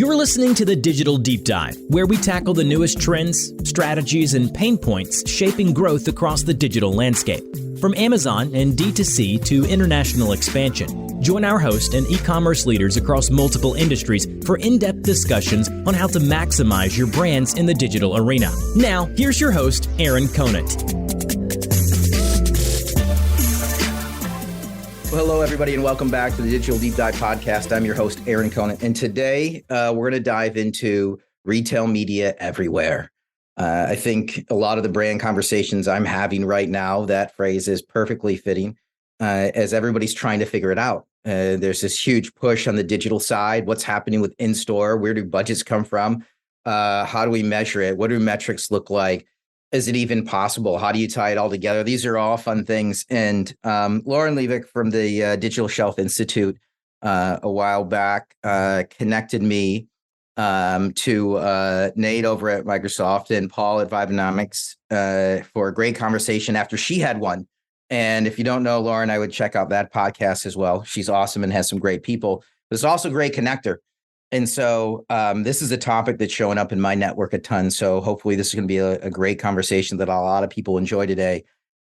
You're listening to the Digital Deep Dive, where we tackle the newest trends, strategies, and pain points shaping growth across the digital landscape. From Amazon and D2C to international expansion, join our host and e-commerce leaders across multiple industries for in-depth discussions on how to maximize your brands in the digital arena. Now, here's your host, Aaron Conant. Well, hello, everybody, and welcome back to the Digital Deep Dive podcast. I'm your host, Aaron Conant, and today we're going to dive into retail media everywhere. I think a lot of the brand conversations I'm having right now, that phrase is perfectly fitting as everybody's trying to figure it out. There's this huge push on the digital side. What's happening with in-store? Where do budgets come from? How do we measure it? What do metrics look like? Is it even possible? How do you tie it all together? These are all fun things. And Lauren Levick from the Digital Shelf Institute a while back connected me to Nate over at Microsoft and Paul at Vibenomics for a great conversation after she had one. And if you don't know Lauren, I would check out that podcast as well. She's awesome and has some great people, but it's also a great connector. And so this is a topic that's showing up in my network a ton. So hopefully this is going to be a great conversation that a lot of people enjoy today.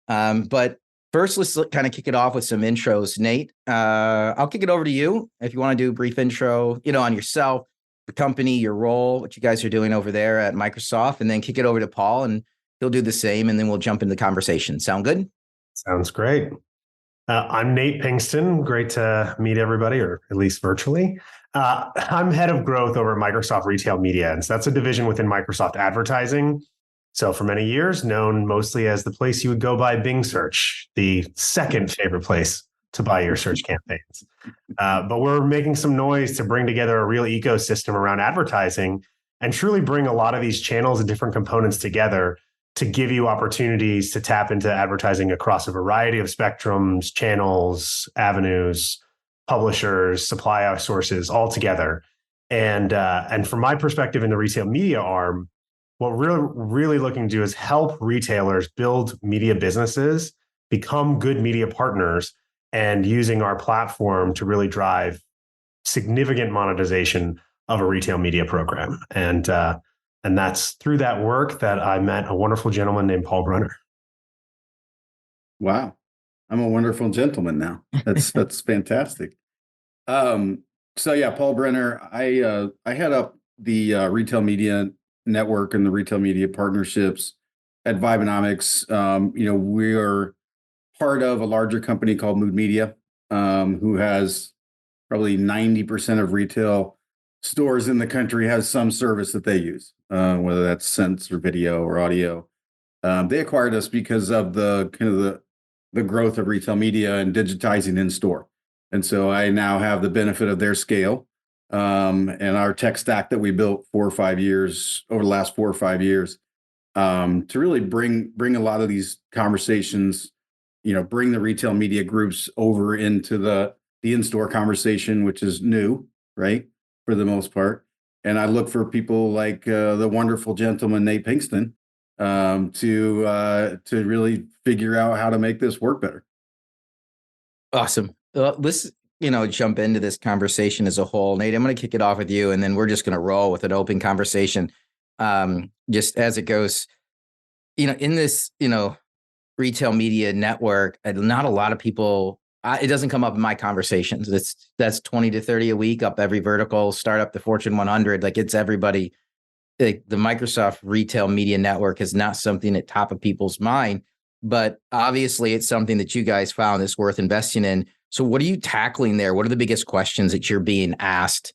But first, let's kind of kick it off with some intros. Nate, I'll kick it over to you. If you want to do a brief intro, on yourself, the company, your role, what you guys are doing over there at Microsoft, and then kick it over to Paul and he'll do the same. And then we'll jump into the conversation. Sound good? Sounds great. I'm Nate Pinkston. Great to meet everybody, or at least virtually. I'm head of growth over at Microsoft Retail Media, and so that's a division within Microsoft Advertising. So for many years, known mostly as the place you would go buy Bing search, the second favorite place to buy your search campaigns. But we're making some noise to bring together a real ecosystem around advertising and truly bring a lot of these channels and different components together to give you opportunities to tap into advertising across a variety of spectrums, channels, avenues, publishers, supply sources, all together. And from my perspective in the retail media arm, what we're really looking to do is help retailers build media businesses, become good media partners, and using our platform to really drive significant monetization of a retail media program. And that's through that work that I met a wonderful gentleman named Paul Brenner. Wow. I'm a wonderful gentleman now. That's fantastic. So yeah, Paul Brenner, I head up the retail media network and the retail media partnerships at Vibenomics. We are part of a larger company called Mood Media, who has probably 90% of retail stores in the country has some service that they use, whether that's sense or video or audio. They acquired us because of the growth of retail media and digitizing in store. And so I now have the benefit of their scale and our tech stack that we built over the last 4 or 5 years, to really bring a lot of these conversations, bring the retail media groups over into the in-store conversation, which is new, right, for the most part. And I look for people like the wonderful gentleman, Nate Pinkston, to really figure out how to make this work better. Awesome. Let's, jump into this conversation as a whole. Nate, I'm going to kick it off with you, and then we're just going to roll with an open conversation. Just as it goes, in this, retail media network, not a lot of people, it doesn't come up in my conversations. That's 20 to 30 a week, up every vertical, start up the Fortune 100. Like, it's everybody. The Microsoft Retail Media Network is not something at top of people's mind, but obviously it's something that you guys found is worth investing in. So what are you tackling there? What are the biggest questions that you're being asked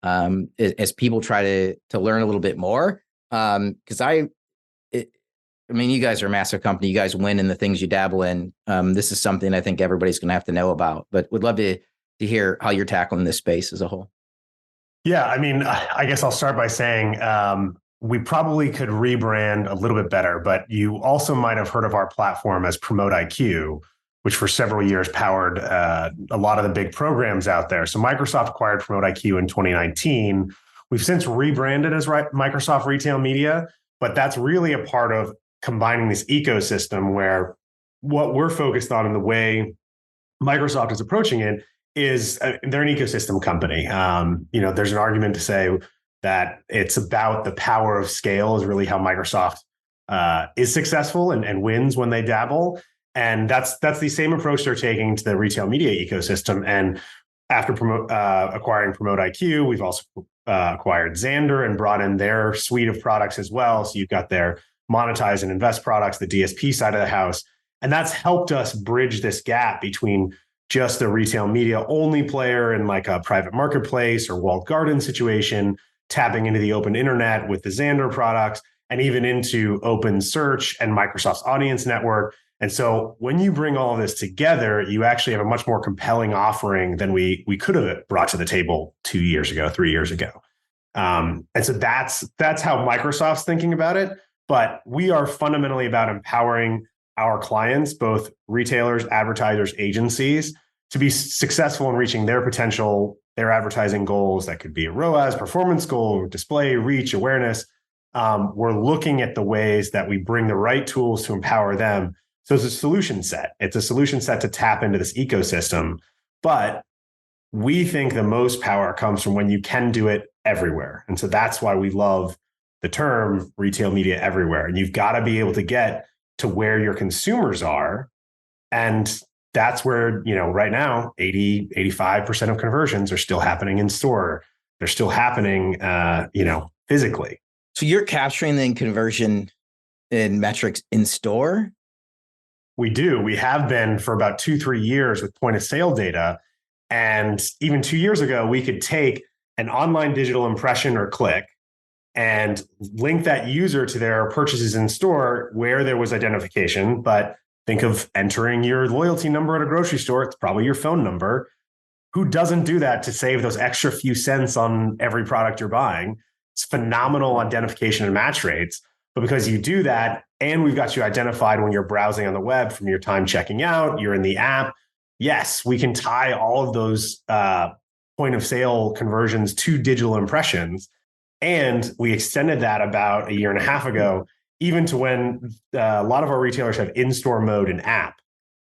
as people try to learn a little bit more? Because you guys are a massive company. You guys win in the things you dabble in. This is something I think everybody's going to have to know about, but would love to hear how you're tackling this space as a whole. Yeah, I guess I'll start by saying we probably could rebrand a little bit better, but you also might have heard of our platform as Promote IQ, which for several years powered a lot of the big programs out there. So Microsoft acquired Promote IQ in 2019. We've since rebranded as Microsoft Retail Media, but that's really a part of combining this ecosystem where what we're focused on and the way Microsoft is approaching it is they're an ecosystem company. There's an argument to say that it's about the power of scale is really how Microsoft is successful and wins when they dabble. And that's the same approach they're taking to the retail media ecosystem. And after acquiring Promote IQ, we've also acquired Xandr and brought in their suite of products as well. So you've got their monetize and invest products, the DSP side of the house. And that's helped us bridge this gap between just the retail media only player in like a private marketplace or walled garden situation, tapping into the open internet with the Xandr products, and even into open search and Microsoft's audience network. And so when you bring all of this together, you actually have a much more compelling offering than we could have brought to the table 2 years ago, 3 years ago. And so that's how Microsoft's thinking about it. But we are fundamentally about empowering our clients, both retailers, advertisers, agencies, to be successful in reaching their potential, their advertising goals. That could be a ROAS, performance goal, display, reach, awareness. We're looking at the ways that we bring the right tools to empower them. So it's a solution set. It's a solution set to tap into this ecosystem. But we think the most power comes from when you can do it everywhere. And so that's why we love the term retail media everywhere. And you've got to be able to get to where your consumers are. And that's where, right now, 85% of conversions are still happening in store. They're still happening, physically. So you're capturing the conversion in metrics in store? We do. We have been for about 2-3 years with point of sale data. And even 2 years ago, we could take an online digital impression or click and link that user to their purchases in store where there was identification. But think of entering your loyalty number at a grocery store. It's probably your phone number. Who doesn't do that to save those extra few cents on every product you're buying? It's phenomenal identification and match rates. But because you do that, and we've got you identified when you're browsing on the web from your time checking out, you're in the app. Yes, we can tie all of those point of sale conversions to digital impressions. And we extended that about 1.5 years ago, even to when a lot of our retailers have in-store mode and app.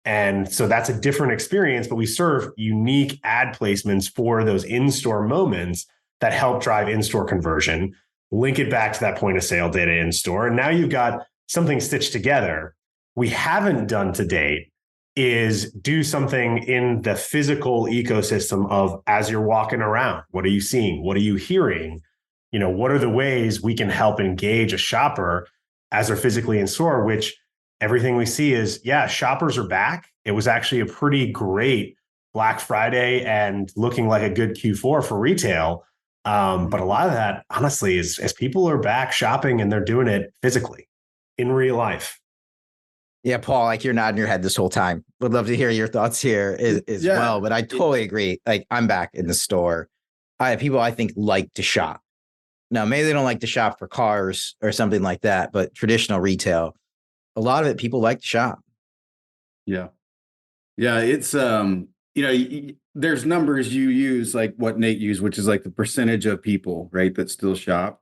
And so that's a different experience, but we serve unique ad placements for those in-store moments that help drive in-store conversion, link it back to that point of sale data in store. And now you've got something stitched together. We haven't done to date is do something in the physical ecosystem of as you're walking around. What are you seeing? What are you hearing? What are the ways we can help engage a shopper as they're physically in store, which everything we see is, shoppers are back. It was actually a pretty great Black Friday and looking like a good Q4 for retail. But a lot of that, honestly, is as people are back shopping and they're doing it physically in real life. Yeah, Paul, like you're nodding your head this whole time. Would love to hear your thoughts here as well. But I totally agree. Like I'm back in the store. I have people I think like to shop. Now, maybe they don't like to shop for cars or something like that, but traditional retail, a lot of it, people like to shop. Yeah. Yeah. It's, there's numbers you use like what Nate used, which is like the percentage of people, right, that still shop.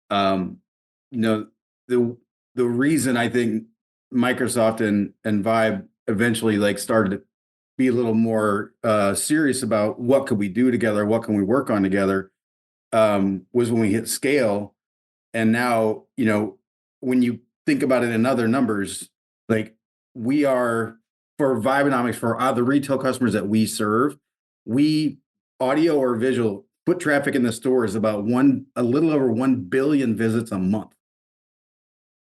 The reason I think Microsoft and Vibe eventually like started to be a little more serious about what could we do together, what can we work on together, was when we hit scale. And now, when you think about it in other numbers, like we are for Vibenomics, for the retail customers that we serve, we audio or visual foot traffic in the store is about a little over 1 billion visits a month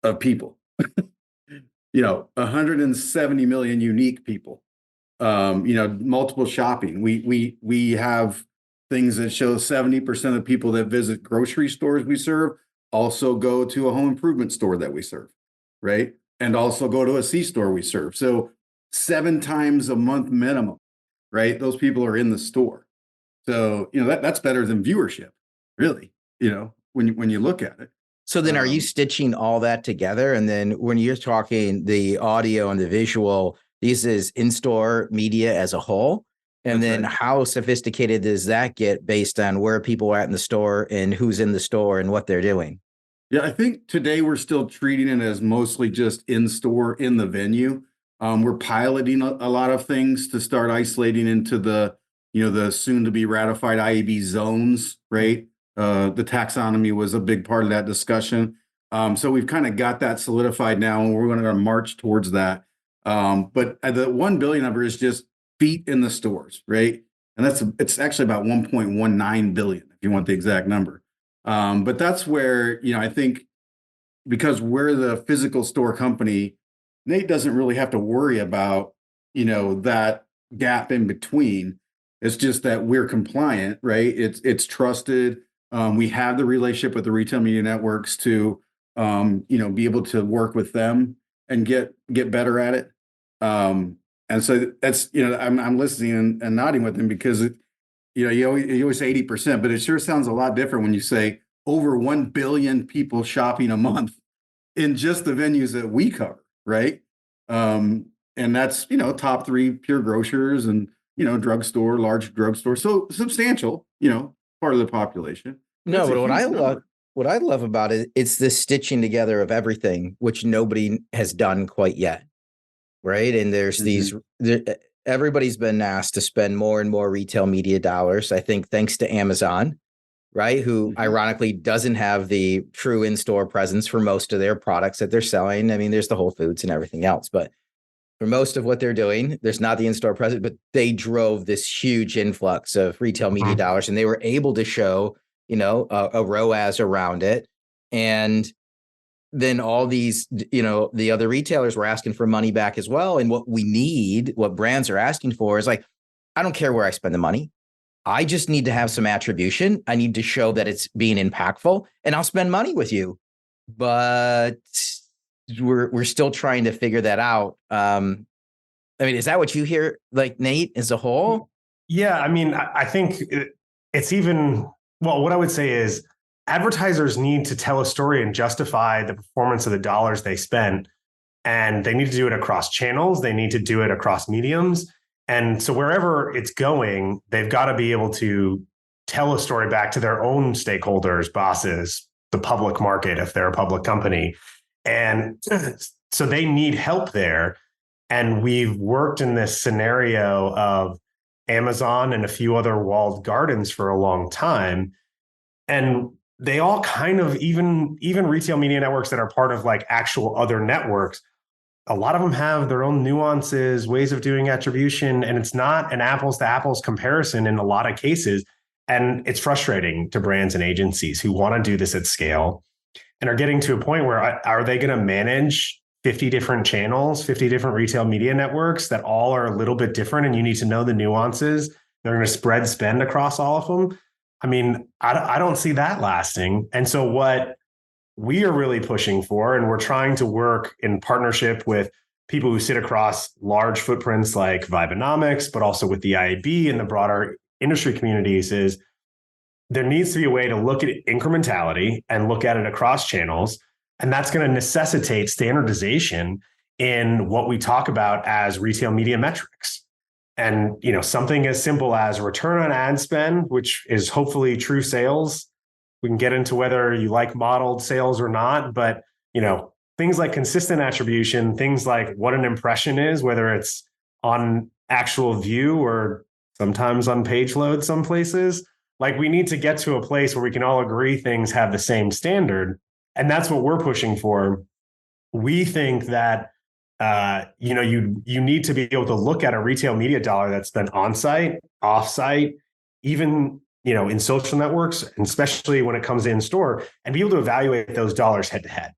of people. 170 million unique people. Multiple shopping. We have things that show 70% of people that visit grocery stores we serve also go to a home improvement store that we serve, right? And also go to a C-store we serve. So 7 times a month minimum, right? Those people are in the store. So, that's better than viewership, really, when you look at it. So then are you stitching all that together? And then when you're talking the audio and the visual, this is in-store media as a whole. And then how sophisticated does that get based on where people are at in the store and who's in the store and what they're doing? Yeah, I think today we're still treating it as mostly just in-store in the venue. We're piloting a lot of things to start isolating into the soon to be ratified IAB zones, right? The taxonomy was a big part of that discussion. So we've kind of got that solidified now, and we're going to march towards that. But the 1 billion number is just feet in the stores, right? And it's actually about 1.19 billion, if you want the exact number. But that's where, I think because we're the physical store company, Nate doesn't really have to worry about, that gap in between. It's just that we're compliant, right? It's trusted. We have the relationship with the retail media networks to, be able to work with them and get better at it. And so that's, I'm listening and nodding with him because, you always say 80%, but it sure sounds a lot different when you say over 1 billion people shopping a month in just the venues that we cover, right? And that's, top 3 pure grocers and, drugstore, large drugstore. So substantial, part of the population. No, but what I love about it, it's this stitching together of everything, which nobody has done quite yet. Right. And there's everybody's been asked to spend more and more retail media dollars, I think, thanks to Amazon, right? Who ironically doesn't have the true in-store presence for most of their products that they're selling. I mean, there's the Whole Foods and everything else, but for most of what they're doing, there's not the in-store presence, but they drove this huge influx of retail media dollars, and they were able to show, a ROAS around it. And then all these, the other retailers were asking for money back as well. And what brands are asking for is like, I don't care where I spend the money. I just need to have some attribution. I need to show that it's being impactful, and I'll spend money with you. But we're still trying to figure that out. I mean, is that what you hear, like, Nate, as a whole? Yeah. I mean, I think it's even, well, what I would say is advertisers need to tell a story and justify the performance of the dollars they spend. And they need to do it across channels. They need to do it across mediums. And so wherever it's going, they've got to be able to tell a story back to their own stakeholders, bosses, the public market, if they're a public company. And so they need help there. And we've worked in this scenario of Amazon and a few other walled gardens for a long time. And they all kind of, even retail media networks that are part of like actual other networks, a lot of them have their own nuances, ways of doing attribution, and it's not an apples to apples comparison in a lot of cases. And it's frustrating to brands and agencies who want to do this at scale and are getting to a point where are they going to manage 50 different channels, 50 different retail media networks that all are a little bit different, and you need to know the nuances. They're going to spread spend across all of them. I mean, I don't see that lasting. And so what we are really pushing for, and we're trying to work in partnership with people who sit across large footprints like Vibenomics, but also with the IAB and the broader industry communities, is there needs to be a way to look at incrementality and look at it across channels. And that's going to necessitate standardization in what we talk about as retail media metrics. And, something as simple as return on ad spend, which is hopefully true sales. We can get into whether you like modeled sales or not, but, things like consistent attribution, things like what an impression is, whether it's on actual view or sometimes on page load some places. Like, we need to get to a place where we can all agree things have the same standard. And that's what we're pushing for. We think that you need to be able to look at a retail media dollar that's been on-site, off-site, even in social networks, and especially when it comes in store, and be able to evaluate those dollars head to head.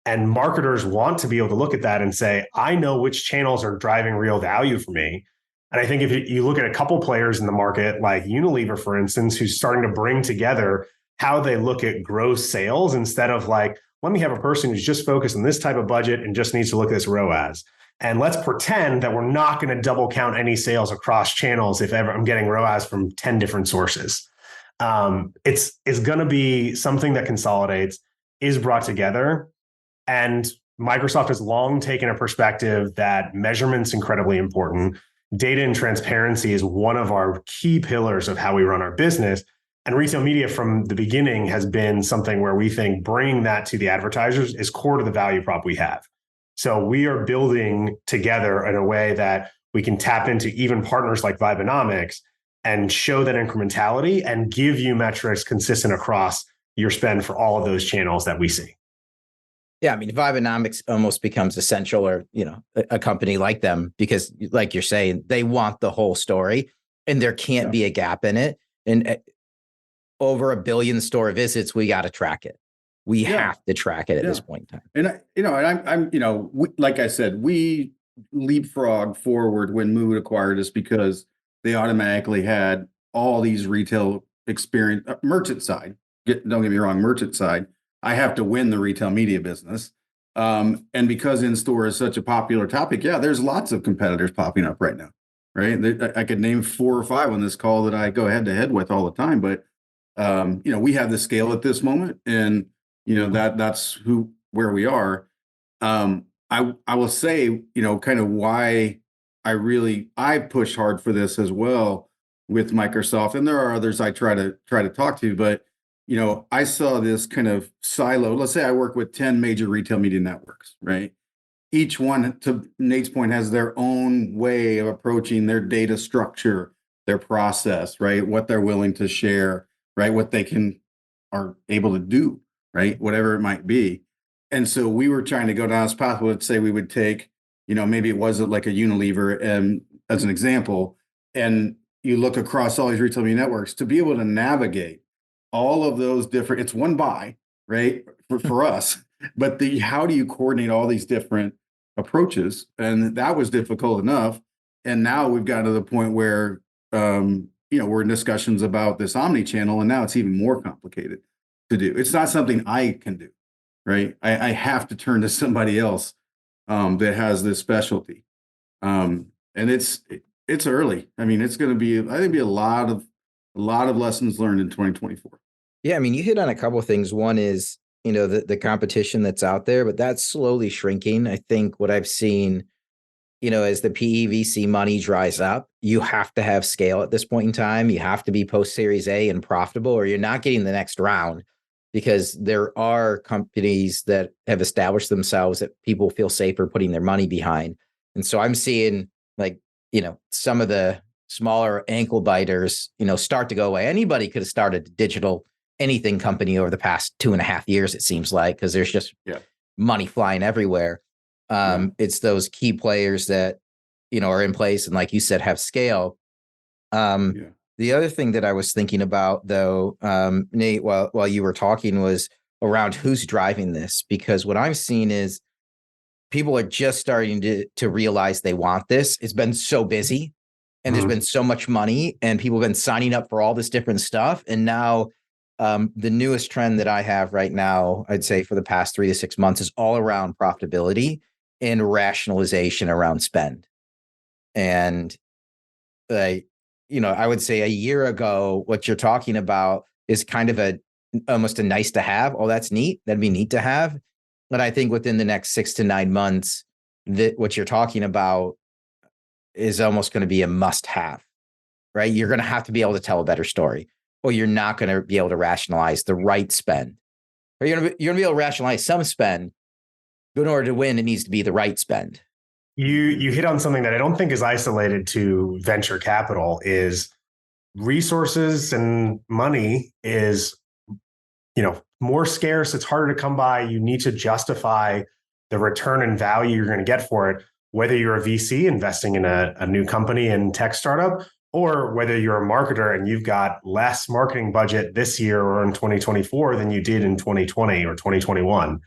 And marketers want to be able to look at that and say, I know which channels are driving real value for me. And I think if you look at a couple players in the market, like Unilever, for instance, who's starting to bring together how they look at gross sales instead of like, let me have a person who's just focused on this type of budget and just needs to look at this ROAS. And let's pretend that we're not going to double count any sales across channels if ever I'm getting ROAS from 10 different sources. It's going to be something that consolidates, is brought together. And Microsoft has long taken a perspective that measurement's incredibly important. Data and transparency is one of our key pillars of how we run our business. And retail media from the beginning has been something where we think bringing that to the advertisers is core to the value prop we have. So we are building together in a way that we can tap into even partners like Vibenomics and show that incrementality and give you metrics consistent across your spend for all of those channels that we see. Yeah, I mean, Vibenomics almost becomes essential, or a company like them, because, like you're saying, they want the whole story, and there can't be a gap in it. And over 1 billion store visits, we got to track it. We have to track it at this point in time. And like I said, we leapfrogged forward when Mood acquired us because they automatically had all these retail experience, merchant side. Don't get me wrong, merchant side. I have to win the retail media business. And because in-store is such a popular topic, there's lots of competitors popping up right now, right? I could name 4 or 5 on this call that I go head to head with all the time, but we have the scale at this moment, and that's where we are. I will say, kind of why I push hard for this as well with Microsoft, and there are others I try to talk to, but I saw this kind of silo. Let's say I work with 10 major retail media networks, right? Each one, to Nate's point, has their own way of approaching their data structure, their process, right? What they're willing to share, right? What they are able to do, right? Whatever it might be. And so we were trying to go down this path. Let's say we would take, maybe it wasn't like a Unilever as an example, and you look across all these retail media networks to be able to navigate all of those different, it's one buy, right? For us, but how do you coordinate all these different approaches? And that was difficult enough. And now we've got to the point where, we're in discussions about this omni-channel, and now it's even more complicated to do. It's not something I can do, right? I have to turn to somebody else that has this specialty. And it's early. I mean, it's going to be, I think, a lot of lessons learned in 2024. Yeah, I mean, you hit on a couple of things. One is, the competition that's out there, but that's slowly shrinking. I think what I've seen, as the PE/VC money dries up, you have to have scale at this point in time. You have to be post-Series A and profitable, or you're not getting the next round, because there are companies that have established themselves that people feel safer putting their money behind. And so I'm seeing, some of the smaller ankle biters, start to go away. Anybody could have started a digital anything company over the past 2.5 years, it seems like, because there's just money flying everywhere. It's those key players that, are in place and, like you said, have scale. The other thing that I was thinking about, though, Nate, while you were talking, was around who's driving this, because what I'm seeing is people are just starting to realize they want this. It's been so busy, and there's been so much money, and people have been signing up for all this different stuff. And now the newest trend that I have right now, I'd say for the past 3 to 6 months, is all around profitability and rationalization around spend. And I would say a year ago, what you're talking about is kind of almost a nice to have. Oh, that's neat. That'd be neat to have. But I think within the next 6 to 9 months, that what you're talking about is almost going to be a must have, right? You're going to have to be able to tell a better story, or you're not going to be able to rationalize the right spend. Or you're going to be able to rationalize some spend, but in order to win, it needs to be the right spend. You hit on something that I don't think is isolated to venture capital. Is resources and money is, more scarce. It's harder to come by. You need to justify the return and value you're going to get for it, whether you're a VC investing in a new company and tech startup, or whether you're a marketer and you've got less marketing budget this year or in 2024 than you did in 2020 or 2021.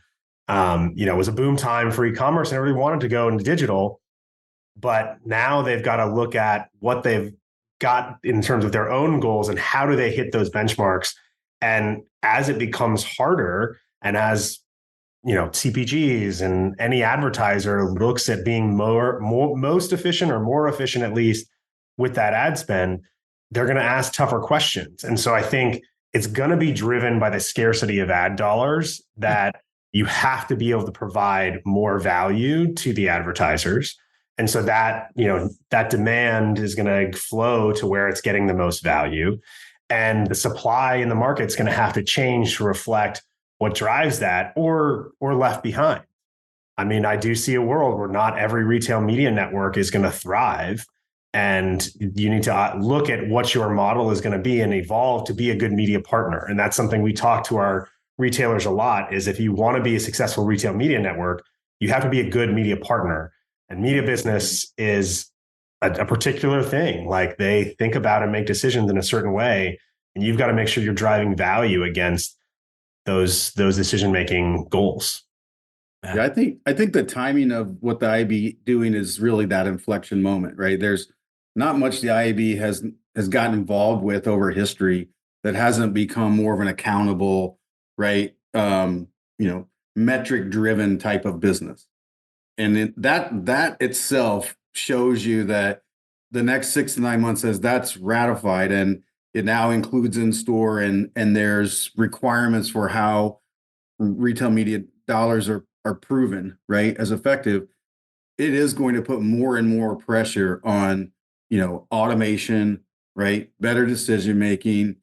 It was a boom time for e-commerce and everybody wanted to go into digital, but now they've got to look at what they've got in terms of their own goals and how do they hit those benchmarks. And as it becomes harder, and as CPGs and any advertiser looks at being most efficient, or more efficient at least, with that ad spend, they're going to ask tougher questions. And so I think it's going to be driven by the scarcity of ad dollars, that you have to be able to provide more value to the advertisers. And so that, that demand is going to flow to where it's getting the most value. And the supply in the market is going to have to change to reflect what drives that, or left behind. I mean, I do see a world where not every retail media network is going to thrive. And you need to look at what your model is going to be and evolve to be a good media partner. And that's something we talk to our retailers a lot, is if you want to be a successful retail media network, you have to be a good media partner. And media business is a particular thing. Like, they think about and make decisions in a certain way, and you've got to make sure you're driving value against those decision-making goals. Yeah, I think the timing of what the IAB doing is really that inflection moment, right? There's not much the IAB has gotten involved with over history that hasn't become more of an accountable, right? Metric driven type of business. And that itself shows you that the next 6 to 9 months says that's ratified, and it now includes in store, and there's requirements for how retail media dollars are proven, right, as effective. It is going to put more and more pressure on, automation, right, better decision making,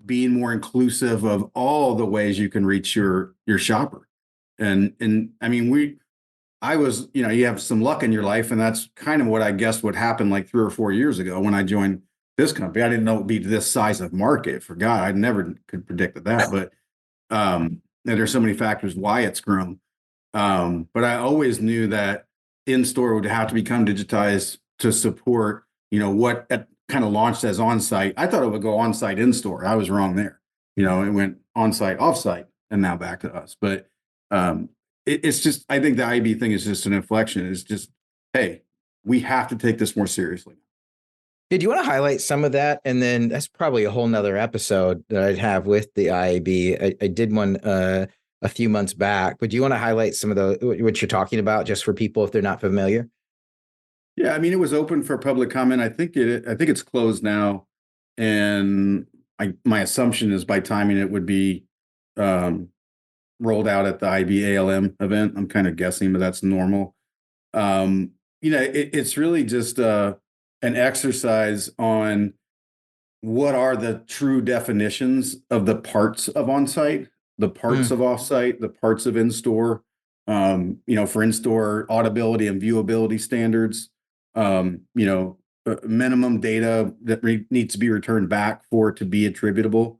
being more inclusive of all the ways you can reach your shopper. And I mean, I was, you have some luck in your life, and that's kind of what I guessed would happen like 3 or 4 years ago when I joined this company. I didn't know it would be this size of market. For God, I never could predict that. But and there's so many factors why it's grown. But I always knew that in-store would have to become digitized to support, what kind of launched as on-site. I thought it would go on-site in-store. I was wrong there. It went on-site, off-site, and now back to us. But it's just, I think the IAB thing is just an inflection. It's just, hey, we have to take this more seriously. Did you want to highlight some of that? And then that's probably a whole nother episode that I'd have with the IAB. I did one a few months back, but do you want to highlight some of what you're talking about, just for people if they're not familiar? Yeah, I mean, it was open for public comment. I think it's closed now, and my assumption is by timing it would be rolled out at the IB ALM event. I'm kind of guessing, but that's normal. It's really just an exercise on what are the true definitions of the parts of on-site, the parts of off-site, the parts of in-store, for in-store audibility and viewability standards, minimum data that needs to be returned back for it to be attributable.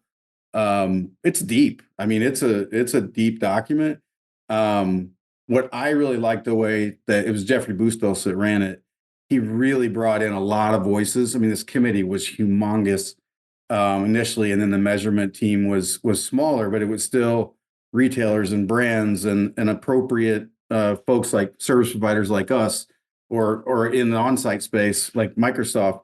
It's deep. I mean, it's a deep document. What I really liked the way that it was Jeffrey Bustos that ran it. He really brought in a lot of voices. I mean, this committee was humongous initially, and then the measurement team was smaller, but it was still retailers and brands and appropriate folks like service providers like us, or in the on-site space like Microsoft,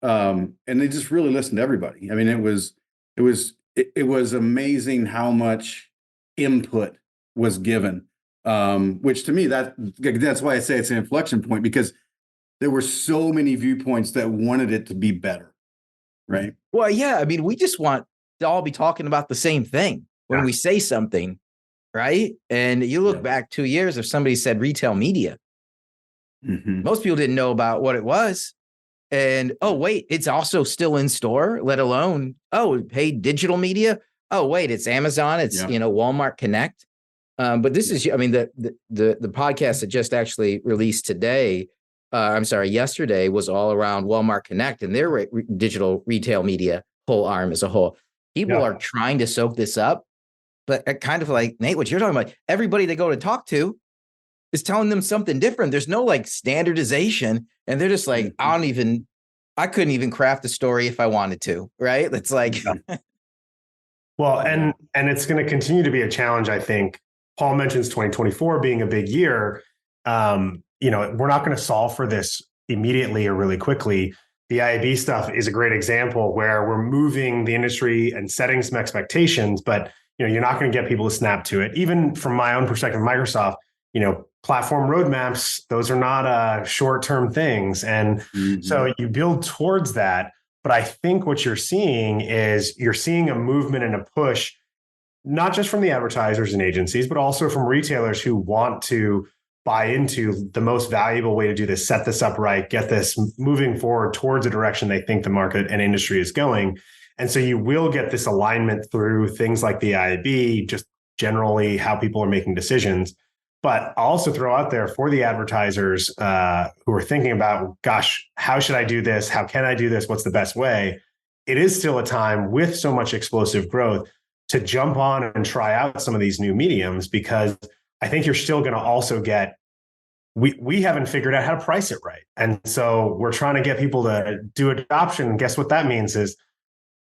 and they just really listened to everybody. I mean, it was amazing how much input was given, which to me that's why I say it's an inflection point, because there were so many viewpoints that wanted it to be better. Right. Well, yeah. I mean, we just want to all be talking about the same thing when we say something, right? And you look back 2 years, if somebody said retail media, most people didn't know about what it was. And, oh, wait, it's also still in store, let alone, paid digital media. Oh, wait, it's Amazon. It's, Walmart Connect. But this is, I mean, the podcast that just actually released yesterday was all around Walmart Connect and their digital retail media whole arm as a whole. People are trying to soak this up, but kind of like, Nate, what you're talking about, everybody they go to talk to is telling them something different. There's no like standardization, and they're just like, I couldn't even craft a story if I wanted to, right? It's like, well, and it's going to continue to be a challenge. I think Paul mentions 2024 being a big year. We're not going to solve for this immediately or really quickly. The IAB stuff is a great example where we're moving the industry and setting some expectations, but you're not going to get people to snap to it. Even from my own perspective, Microsoft, platform roadmaps, those are not short-term things. And so you build towards that. But I think what you're seeing is a movement and a push, not just from the advertisers and agencies, but also from retailers who want to buy into the most valuable way to do this, set this up right, get this moving forward towards a direction they think the market and industry is going. And so you will get this alignment through things like the IAB, just generally how people are making decisions. But I'll also throw out there for the advertisers who are thinking about, gosh, how should I do this? How can I do this? What's the best way? It is still a time with so much explosive growth to jump on and try out some of these new mediums, because I think you're still going to also get, we haven't figured out how to price it right. And so we're trying to get people to do adoption. And guess what that means is,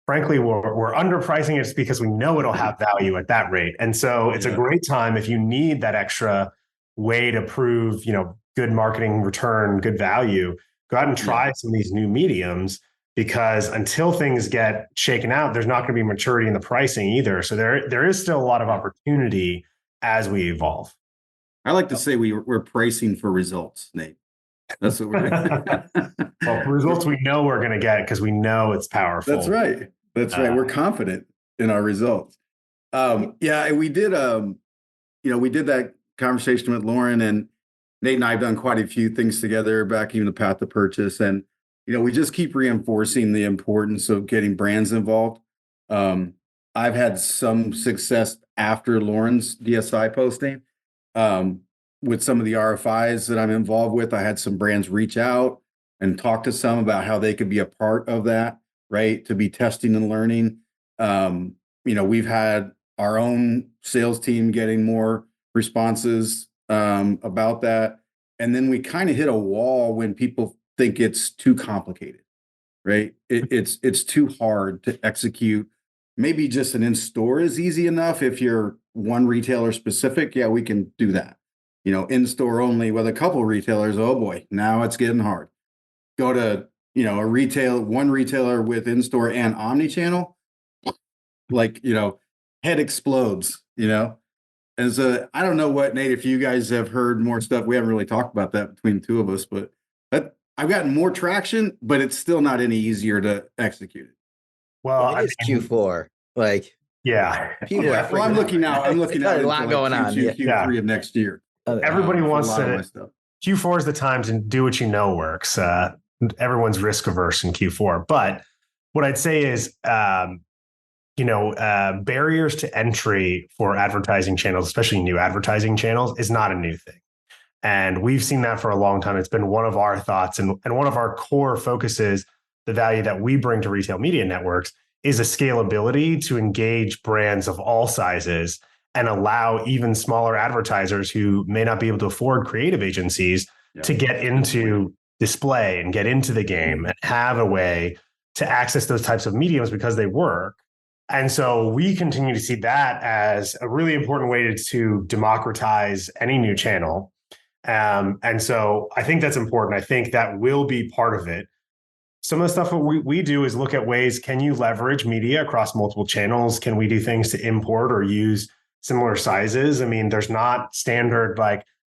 frankly, we're underpricing it because we know it'll have value at that rate. And so it's a great time if you need that extra way to prove, good marketing return, good value, go out and try some of these new mediums, because until things get shaken out, there's not going to be maturity in the pricing either. So there is still a lot of opportunity as we evolve. I like to say we're pricing for results, Nate. That's what we're doing. Well, results we know we're going to get because we know it's powerful. That's right. We're confident in our results. We did that conversation with Lauren, and Nate and I have done quite a few things together back even the path to purchase. And, we just keep reinforcing the importance of getting brands involved. I've had some success after Lauren's DSI posting with some of the RFIs that I'm involved with. I had some brands reach out and talk to some about how they could be a part of that, right? To be testing and learning. We've had our own sales team getting more responses about that. And then we kind of hit a wall when people think it's too complicated, right? It's too hard to execute. Maybe just an in-store is easy enough. If you're one retailer specific, yeah, we can do that. In-store only with a couple retailers, oh boy, now it's getting hard. Go to, one retailer with in-store and omnichannel, head explodes, And so I don't know what, Nate, if you guys have heard more stuff, we haven't really talked about that between the two of us, but I've gotten more traction, but it's still not any easier to execute it. Well, it's Q4. I'm looking out. I'm looking at a lot going on. Q3 of next year. Everybody wants to. Q4 is the time to do what works. Everyone's risk averse in Q4. But what I'd say is, barriers to entry for advertising channels, especially new advertising channels, is not a new thing. And we've seen that for a long time. It's been one of our thoughts and one of our core focuses, the value that we bring to retail media networks is a scalability to engage brands of all sizes and allow even smaller advertisers who may not be able to afford creative agencies to get into display and get into the game and have a way to access those types of mediums because they work. And so we continue to see that as a really important way to democratize any new channel. And so I think that's important. I think that will be part of it. Some of the stuff that we do is look at ways, can you leverage media across multiple channels? Can we do things to import or use similar sizes? I mean, there's not standard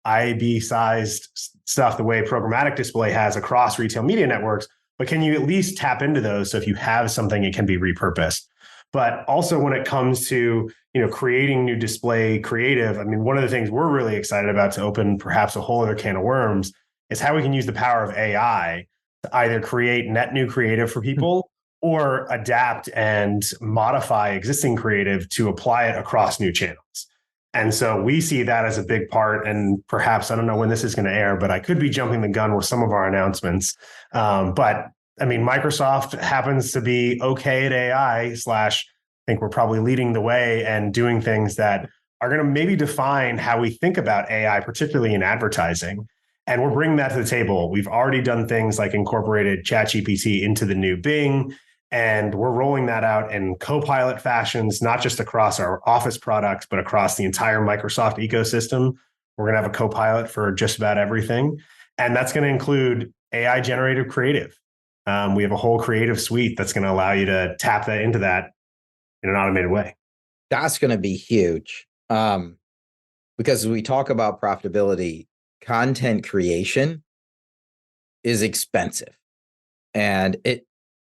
IAB sized stuff the way programmatic display has across retail media networks, but can you at least tap into those? So if you have something, it can be repurposed. But also when it comes to, creating new display creative, I mean, one of the things we're really excited about to open perhaps a whole other can of worms is how we can use the power of AI to either create net new creative for people or adapt and modify existing creative to apply it across new channels. And so we see that as a big part. And perhaps, I don't know when this is going to air, but I could be jumping the gun with some of our announcements. But I mean, Microsoft happens to be okay at AI / I think we're probably leading the way and doing things that are going to maybe define how we think about AI, particularly in advertising. And we're bringing that to the table. We've already done things like incorporated ChatGPT into the new Bing, and we're rolling that out in co-pilot fashions, not just across our Office products, but across the entire Microsoft ecosystem. We're going to have a co-pilot for just about everything. And that's going to include AI generated creative. We have a whole creative suite that's going to allow you to tap that into that in an automated way. That's going to be huge. Because we talk about profitability, content creation is expensive. And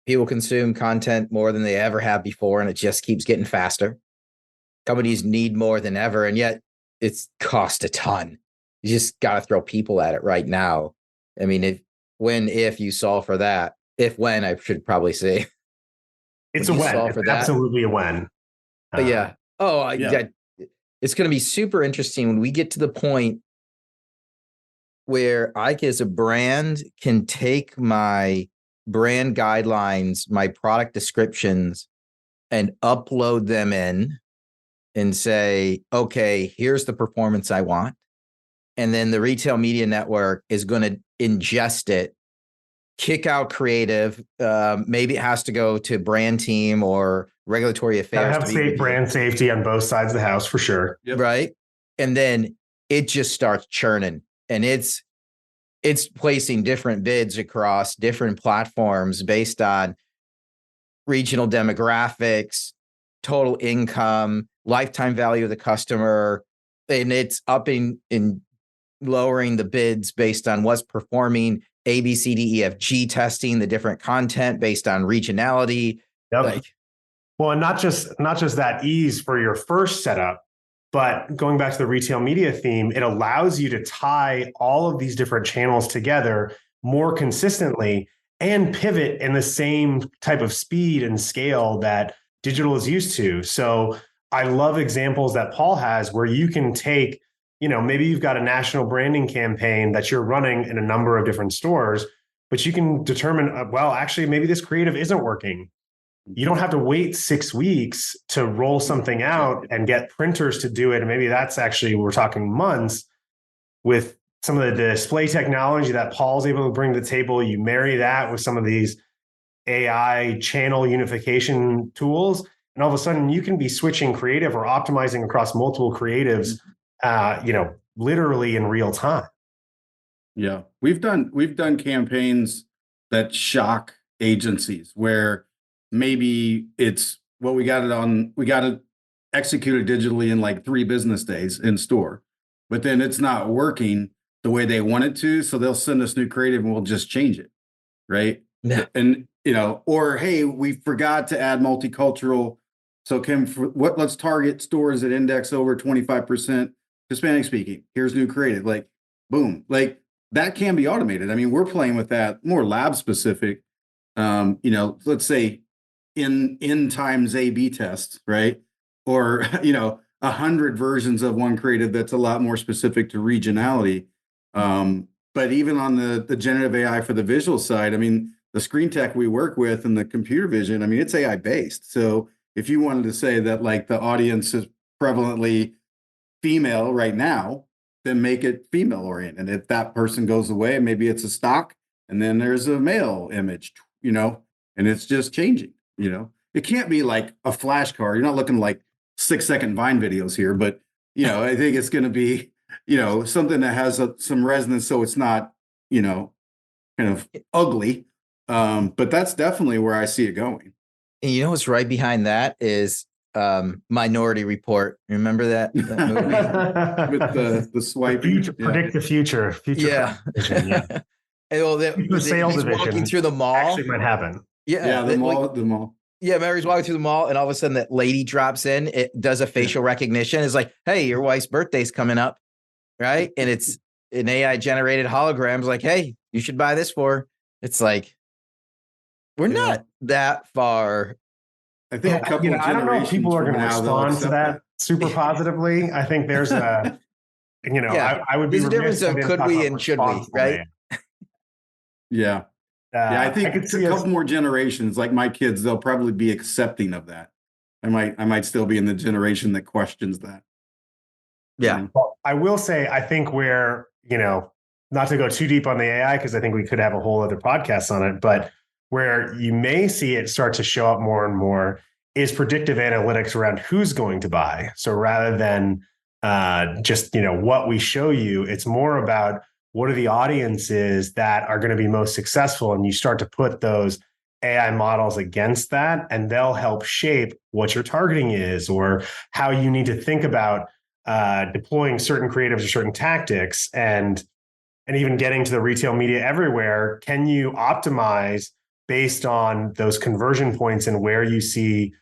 people consume content more than they ever have before, and it just keeps getting faster. Companies need more than ever, and yet it's cost a ton. You just got to throw people at it right now. I mean, if you solve for that, I should probably say. It's a when. It's absolutely a when. Yeah. It's going to be super interesting when we get to the point where I, as a brand, can take my brand guidelines, my product descriptions, and upload them in and say, okay, here's the performance I want. And then the retail media network is going to ingest it, kick out creative. Maybe it has to go to brand team or regulatory affairs. Gotta have safe brand safety on both sides of the house for sure. Yep. Right. And then it just starts churning, and it's placing different bids across different platforms based on regional demographics, total income, lifetime value of the customer. And it's upping and lowering the bids based on what's performing, A, B, C, D, E, F, G testing the different content based on regionality. Yep. Well, and not just that ease for your first setup, but going back to the retail media theme, it allows you to tie all of these different channels together more consistently and pivot in the same type of speed and scale that digital is used to. So I love examples that Paul has where you can take, maybe you've got a national branding campaign that you're running in a number of different stores, but you can determine, well, actually, maybe this creative isn't working. You don't have to wait 6 weeks to roll something out and get printers to do it. And maybe that's actually, we're talking months with some of the display technology that Paul's able to bring to the table. You marry that with some of these AI channel unification tools, and all of a sudden you can be switching creative or optimizing across multiple creatives, literally in real time. Yeah. We've done campaigns that shock agencies where maybe it's, well, we got to execute it digitally in like 3 business days in store, but then it's not working the way they want it to. So they'll send us new creative and we'll just change it. Right. Yeah. And, or, hey, we forgot to add multicultural. So let's target stores that index over 25% Hispanic speaking. Here's new creative, like, boom, like that can be automated. I mean, we're playing with that more lab specific, let's say, in times A/B tests, right? Or 100 versions of one creative that's a lot more specific to regionality. But even on the generative AI for the visual side, I mean, the screen tech we work with and the computer vision, I mean, it's AI based. So if you wanted to say that like the audience is prevalently female right now, then make it female oriented. If that person goes away, maybe it's a stock, and then there's a male image, and it's just changing. It can't be like a flashcard. You're not looking like 6-second Vine videos here, but I think it's going to be something that has some resonance, so it's not kind of ugly. But that's definitely where I see it going. And what's right behind that is Minority Report. Remember that movie with the swipe? Predict the future. Yeah. And the sales division walking through the mall. Actually might happen. Yeah, the mall. Yeah, Mary's walking through the mall, and all of a sudden that lady drops in. It does a facial recognition. It's like, hey, your wife's birthday's coming up, right? And it's an AI generated hologram. It's like, hey, you should buy this for her. It's like, we're not that far. I think a couple of I don't know if people are going to respond to that super positively. I think there's a, I would be there's a difference of could we and should we, right? Yeah. I think it's a couple more generations, like my kids, they'll probably be accepting of that. I might still be in the generation that questions that. Yeah. Well, I will say, I think where, not to go too deep on the AI, because I think we could have a whole other podcast on it, but where you may see it start to show up more and more is predictive analytics around who's going to buy. So rather than just, what we show you, it's more about what are the audiences that are going to be most successful? And you start to put those AI models against that, and they'll help shape what your targeting is or how you need to think about deploying certain creatives or certain tactics. And even getting to the retail media everywhere, can you optimize based on those conversion points and where you see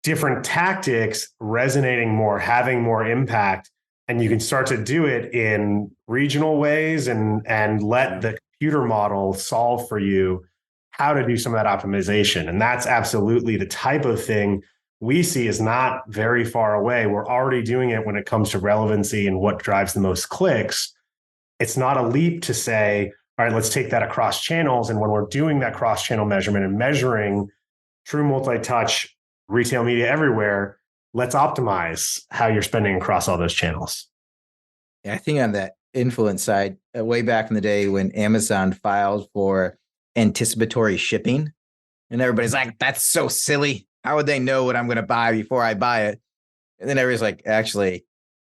different tactics resonating more, having more impact? And you can start to do it in regional ways and let the computer model solve for you how to do some of that optimization. And that's absolutely the type of thing we see is not very far away. We're already doing it when it comes to relevancy and what drives the most clicks. it's not a leap to say, all right, let's take that across channels. And when we're doing that cross-channel measurement and measuring true multi-touch retail media everywhere, let's optimize how you're spending across all those channels. I think on that influence side, way back in the day when Amazon filed for anticipatory shipping, and everybody's like, that's so silly. How would they know what I'm going to buy before I buy it? And then everybody's like, actually,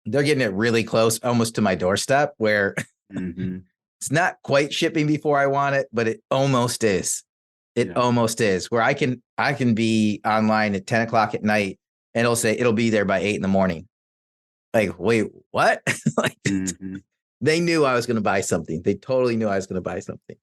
they're getting it really close, almost to my doorstep, where it's not quite shipping before I want it, but it almost is. It almost is, where I can be online at 10 o'clock at night and it'll say it'll be there by 8 a.m. Like, wait, what? Like, they knew I was going to buy something. They totally knew I was going to buy something.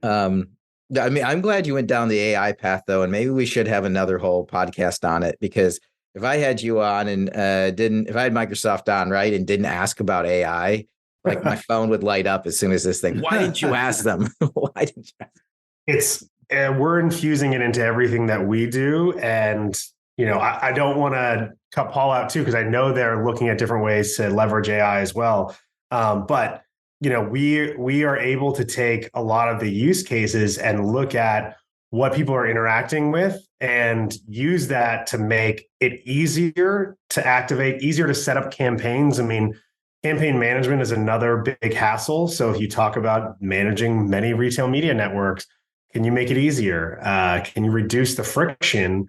I mean, I'm glad you went down the AI path, though, and maybe we should have another whole podcast on it, because if I had you on and if I had Microsoft on, right, and didn't ask about AI, like my phone would light up as soon as this thing. Why didn't you ask them? Why didn't you ask them? It's we're infusing it into everything that we do, and I don't want to cut Paul out too, because I know they're looking at different ways to leverage AI as well. But we are able to take a lot of the use cases and look at what people are interacting with and use that to make it easier to activate, easier to set up campaigns. I mean, campaign management is another big hassle. So if you talk about managing many retail media networks, can you make it easier? Can you reduce the friction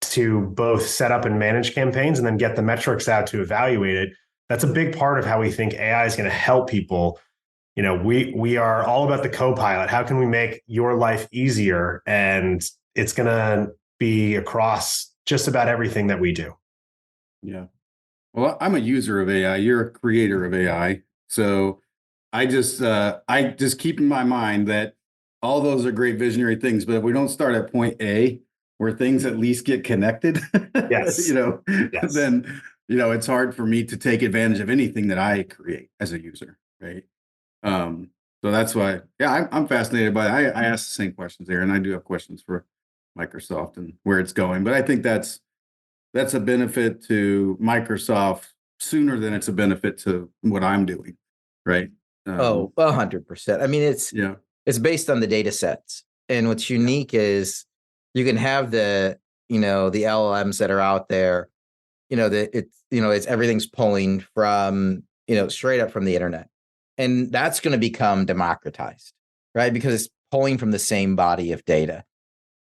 to both set up and manage campaigns and then get the metrics out to evaluate it? That's a big part of how we think AI is going to help people. We are all about the co-pilot. How can we make your life easier? And it's going to be across just about everything that we do. Yeah. Well, I'm a user of AI. You're a creator of AI. So I just keep in my mind that all those are great visionary things, but if we don't start at point A, where things at least get connected, Yes. then it's hard for me to take advantage of anything that I create as a user, right? So that's why, I'm fascinated by it. I ask the same questions there, and I do have questions for Microsoft and where it's going. But I think that's a benefit to Microsoft sooner than it's a benefit to what I'm doing, right? 100%. I mean, it's based on the data sets, and what's unique is you can have the LLMs that are out there, it's everything's pulling from straight up from the internet. And that's going to become democratized, right? Because it's pulling from the same body of data.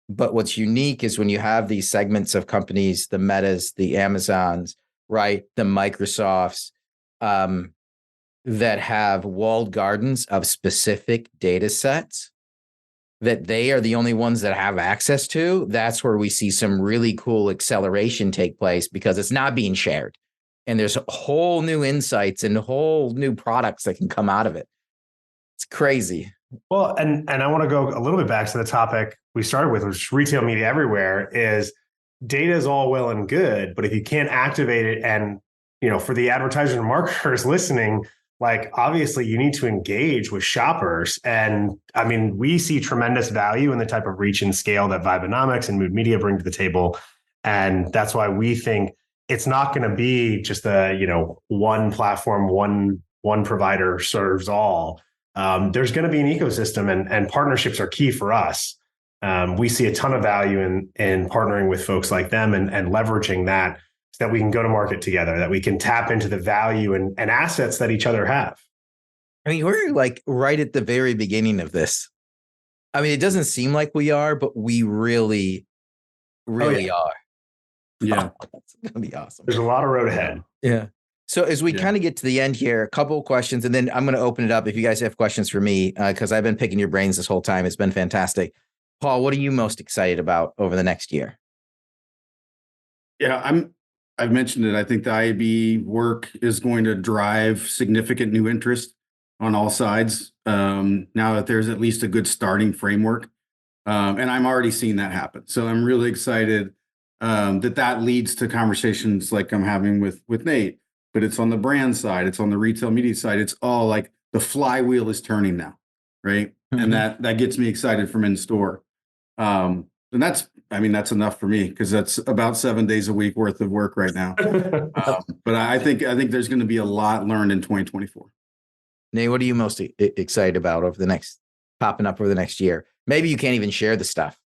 But what's unique is when you have these segments of companies, the Metas, the Amazons, right, the Microsofts, that have walled gardens of specific data sets that they are the only ones that have access to. That's where we see some really cool acceleration take place, because it's not being shared. And there's whole new insights and whole new products that can come out of it. It's crazy. Well, and I want to go a little bit back to the topic we started with, which is retail media everywhere. Is data is all well and good, but if you can't activate it, and for the advertisers and marketers listening, like obviously you need to engage with shoppers. And I mean, we see tremendous value in the type of reach and scale that Vibenomics and Mood Media bring to the table. And that's why we think it's not going to be just one platform, one provider serves all. There's going to be an ecosystem, and partnerships are key for us. We see a ton of value in partnering with folks like them and leveraging that, so that we can go to market together, that we can tap into the value and assets that each other have. I mean, we're like right at the very beginning of this. I mean, it doesn't seem like we are, but we really are. Yeah. It's going to be awesome. There's a lot of road ahead. Yeah. So as we kind of get to the end here, a couple of questions, and then I'm going to open it up if you guys have questions for me, because I've been picking your brains this whole time. It's been fantastic. Paul, what are you most excited about over the next year? Yeah, I've mentioned it. I think the IAB work is going to drive significant new interest on all sides. Now that there's at least a good starting framework, and I'm already seeing that happen. So I'm really excited that leads to conversations like I'm having with Nate. But it's on the brand side, it's on the retail media side. It's all like the flywheel is turning now, right? And that gets me excited from in store. And that's enough for me, because that's about 7 days a week worth of work right now. But I think there's going to be a lot learned in 2024. Nate, what are you most excited about popping up over the next year? Maybe you can't even share the stuff,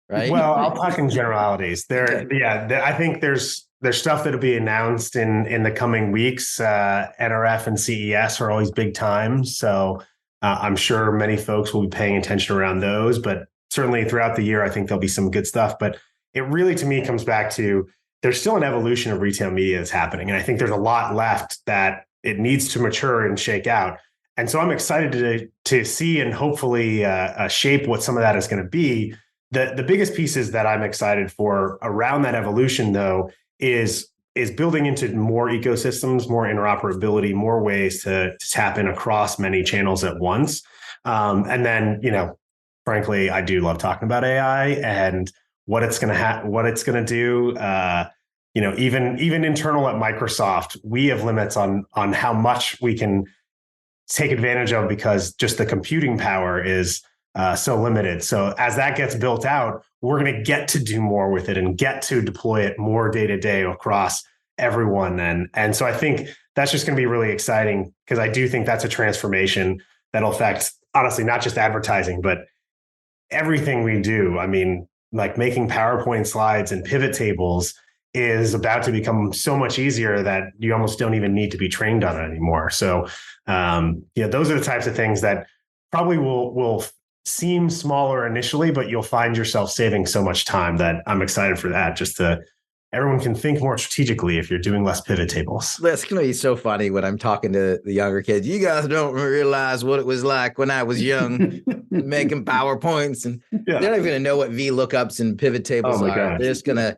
right? Well, I'll talk in generalities. I think there's stuff that'll be announced in the coming weeks. NRF and CES are always big times, so I'm sure many folks will be paying attention around those. But certainly throughout the year, I think there'll be some good stuff. But it really, to me, comes back to there's still an evolution of retail media that's happening, and I think there's a lot left that it needs to mature and shake out. And so I'm excited to see and hopefully shape what some of that is going to be. The biggest pieces that I'm excited for around that evolution, though, is building into more ecosystems, more interoperability, more ways to tap in across many channels at once. And then, frankly, I do love talking about AI and what it's going to do. Even internal at Microsoft, we have limits on how much we can take advantage of because just the computing power is so limited. So as that gets built out, we're going to get to do more with it and get to deploy it more day to day across everyone. And so I think that's just going to be really exciting because I do think that's a transformation that'll affect, honestly, not just advertising, but everything we do. I mean, like making PowerPoint slides and pivot tables is about to become so much easier that you almost don't even need to be trained on it anymore. So, those are the types of things that probably will seem smaller initially, but you'll find yourself saving so much time that I'm excited for that. Everyone can think more strategically if you're doing less pivot tables. That's going to be so funny when I'm talking to the younger kids. You guys don't realize what it was like when I was young making PowerPoints, and they're not even going to know what VLOOKUPs and pivot tables are. Gosh. They're just going to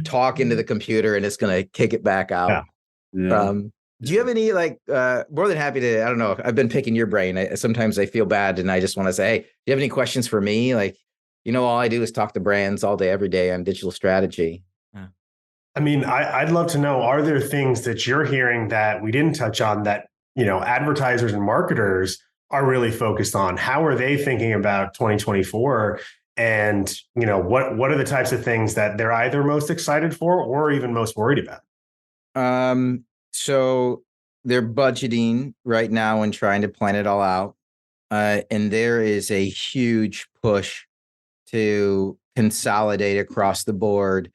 talk into the computer and it's going to kick it back out. Yeah. Do you have any, more than happy to, I don't know, I've been picking your brain. Sometimes I feel bad and I just want to say, hey, do you have any questions for me? All I do is talk to brands all day, every day on digital strategy. I mean, I'd love to know, are there things that you're hearing that we didn't touch on that, advertisers and marketers are really focused on? How are they thinking about 2024? And, what are the types of things that they're either most excited for or even most worried about? So they're budgeting right now and trying to plan it all out. And there is a huge push to consolidate across the board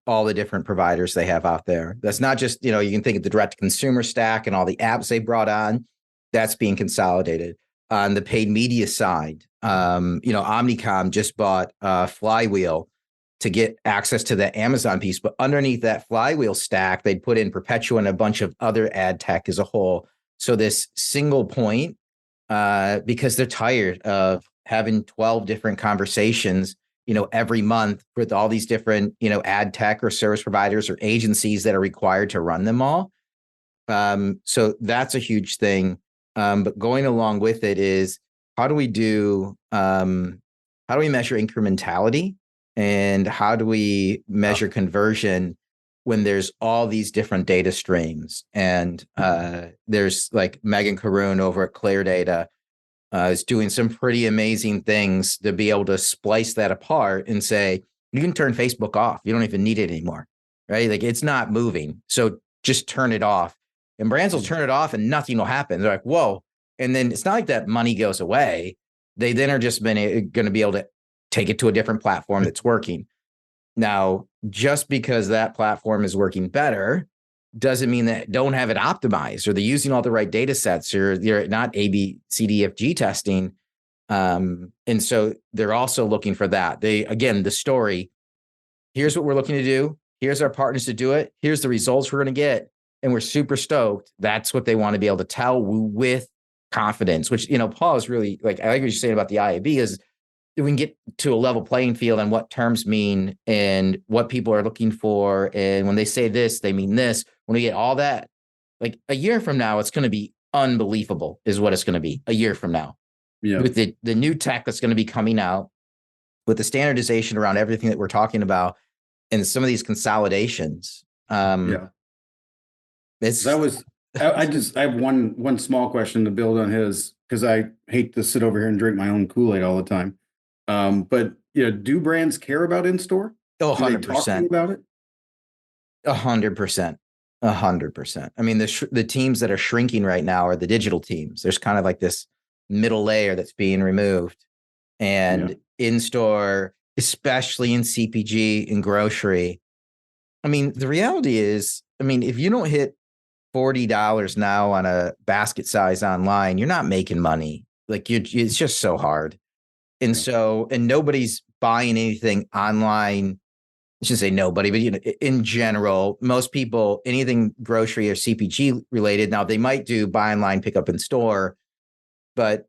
all the different providers they have out there. That's not just, you can think of the direct to consumer stack and all the apps they brought on. That's being consolidated. On the paid media side, Omnicom just bought Flywheel to get access to the Amazon piece, but underneath that Flywheel stack, they'd put in Perpetua and a bunch of other ad tech as a whole. So this single point, because they're tired of having 12 different conversations, every month with all these different, ad tech or service providers or agencies that are required to run them all. So that's a huge thing. But going along with it is how do we measure incrementality? And how do we measure conversion when there's all these different data streams? And there's like Megan Caroon over at ClearData is doing some pretty amazing things to be able to splice that apart and say, you can turn Facebook off. You don't even need it anymore, right? Like it's not moving. So just turn it off. And brands will turn it off and nothing will happen. They're like, whoa. And then it's not like that money goes away. They then are just going to be able to take it to a different platform that's working. Now, just because that platform is working better doesn't mean that don't have it optimized or they're using all the right data sets or they're not A/B, C, D, F, G testing. And so they're also looking for that. The story, here's what we're looking to do. Here's our partners to do it. Here's the results we're going to get. And we're super stoked. That's what they want to be able to tell with confidence, which, Paul is really I like what you're saying about the IAB is we can get to a level playing field on what terms mean and what people are looking for. And when they say this, they mean this. When we get all that, like a year from now, it's going to be unbelievable is what it's going to be a year from now. Yeah. With the new tech that's going to be coming out, with the standardization around everything that we're talking about and some of these consolidations. I have one small question to build on his, because I hate to sit over here and drink my own Kool-Aid all the time. But do brands care about in-store? Oh, 100%. Do they talk to you about it? 100%. 100%. I mean, the teams that are shrinking right now are the digital teams. There's kind of like this middle layer that's being removed, and in-store, especially in CPG and grocery. I mean, the reality is, I mean, if you don't hit $40 now on a basket size online, you're not making money. Like it's just so hard. And so, and nobody's buying anything online. I shouldn't say nobody, but in general, most people, anything grocery or CPG related, now they might do buy online, pick up in store, but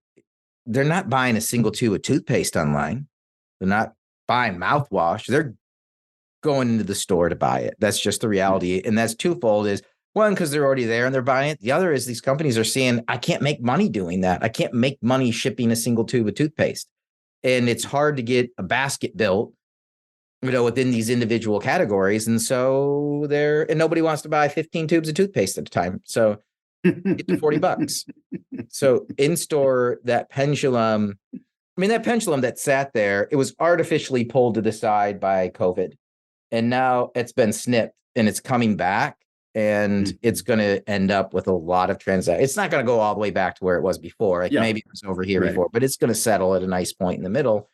they're not buying a single tube of toothpaste online. They're not buying mouthwash. They're going into the store to buy it. That's just the reality. And that's twofold. Is one, because they're already there and they're buying it. The other is these companies are seeing, I can't make money doing that. I can't make money shipping a single tube of toothpaste. And it's hard to get a basket built, within these individual categories. And so and nobody wants to buy 15 tubes of toothpaste at a time. So it's $40. So in store, that pendulum that sat there, it was artificially pulled to the side by COVID. And now it's been snipped and it's coming back, and it's going to end up with a lot of transactions. It's not going to go all the way back to where it was before. Like maybe it was over here before, but it's going to settle at a nice point in the middle.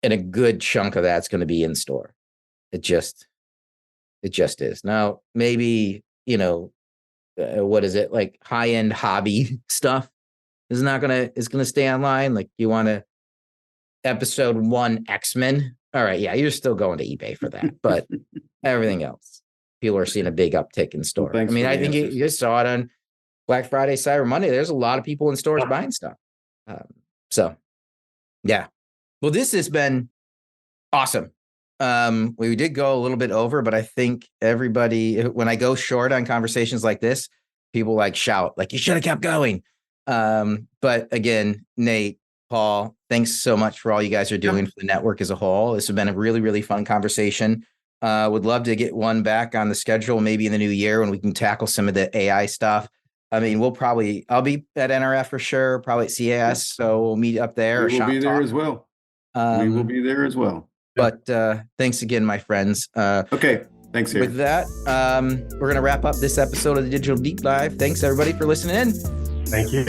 And a good chunk of that's going to be in store. It just is. Now, maybe, what is it? Like high-end hobby stuff is going to stay online. Like you want to episode 1 X-Men. All right. Yeah. You're still going to eBay for that, but everything else, people are seeing a big uptick in store. Well, I mean, I think you saw it on Black Friday, Cyber Monday. There's a lot of people in stores buying stuff. So yeah. Well, this has been awesome. We did go a little bit over, but I think everybody, when I go short on conversations like this, people like shout, like, you should have kept going. But again, Nate, Paul, thanks so much for all you guys are doing for the network as a whole. This has been a really, really fun conversation. Would love to get one back on the schedule, maybe in the new year when we can tackle some of the AI stuff. I mean, I'll be at NRF for sure, probably at CAS. So we'll meet up there. We will be there as well. We will be there as well. But thanks again, my friends. Okay. Thanks, here. With that, we're going to wrap up this episode of the Digital Deep Dive. Thanks, everybody, for listening in. Thank you.